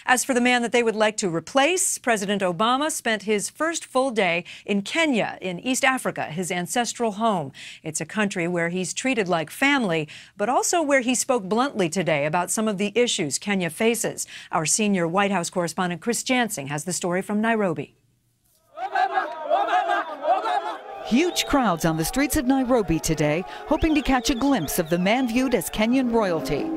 As for the man that they would like to replace, President Obama spent his first full day in Kenya, in East Africa, his ancestral home. It's a country where he's treated like family, but also where he spoke bluntly today about some of the issues Kenya faces. Our senior White House correspondent Chris Jansing has the story from Nairobi. Huge crowds on the streets of Nairobi today, hoping to catch a glimpse of the man viewed as Kenyan royalty.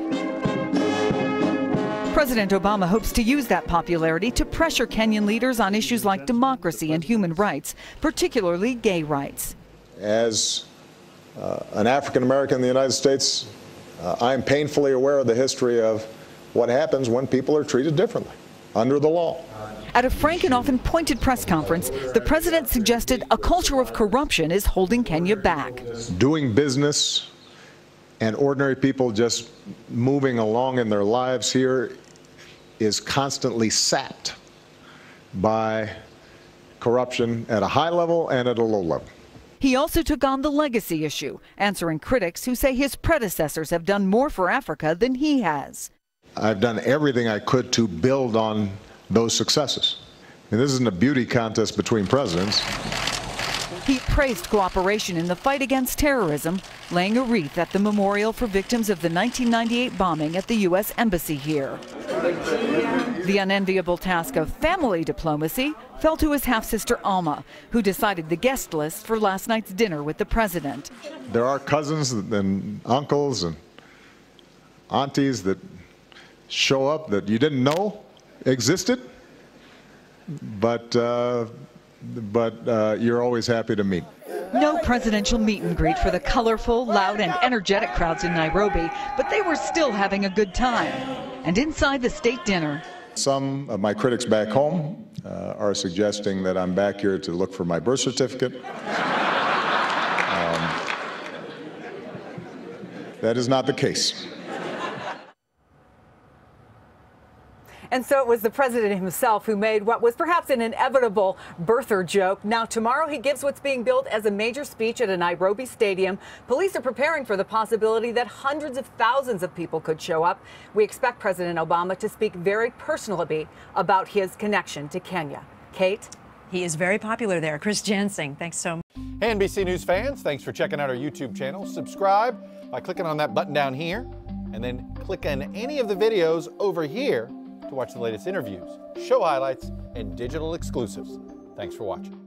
President Obama hopes to use that popularity to pressure Kenyan leaders on issues like democracy and human rights, particularly gay rights. As an African American in the United States, I am painfully aware of the history of what happens when people are treated differently under the law. At a frank and often pointed press conference, the president suggested a culture of corruption is holding Kenya back. Doing business and ordinary people just moving along in their lives here is constantly sapped by corruption at a high level and at a low level. He also took on the legacy issue, answering critics who say his predecessors have done more for Africa than he has. I've done everything I could to build on those successes. And this isn't a beauty contest between presidents. He praised cooperation in the fight against terrorism, laying a wreath at the memorial for victims of the 1998 bombing at the U.S. Embassy here. The unenviable task of family diplomacy fell to his half-sister Alma, who decided the guest list for last night's dinner with the president. There are cousins and uncles and aunties that show up that you didn't know existed, but you're always happy to meet. No presidential meet and greet for the colorful, loud, and energetic crowds in Nairobi, but they were still having a good time. And inside the state dinner, some of my critics back home are suggesting that I'm back here to look for my birth certificate. That is not the case. And so it was the president himself who made what was perhaps an inevitable birther joke. Now, tomorrow he gives what's being billed as a major speech at a Nairobi stadium. Police are preparing for the possibility that hundreds of thousands of people could show up. We expect President Obama to speak very personally about his connection to Kenya. Kate? He is very popular there. Chris Jansing, thanks so much. Hey, NBC News fans, thanks for checking out our YouTube channel. Subscribe by clicking on that button down here, and then click on any of the videos over here to watch the latest interviews, show highlights, and digital exclusives. Thanks for watching.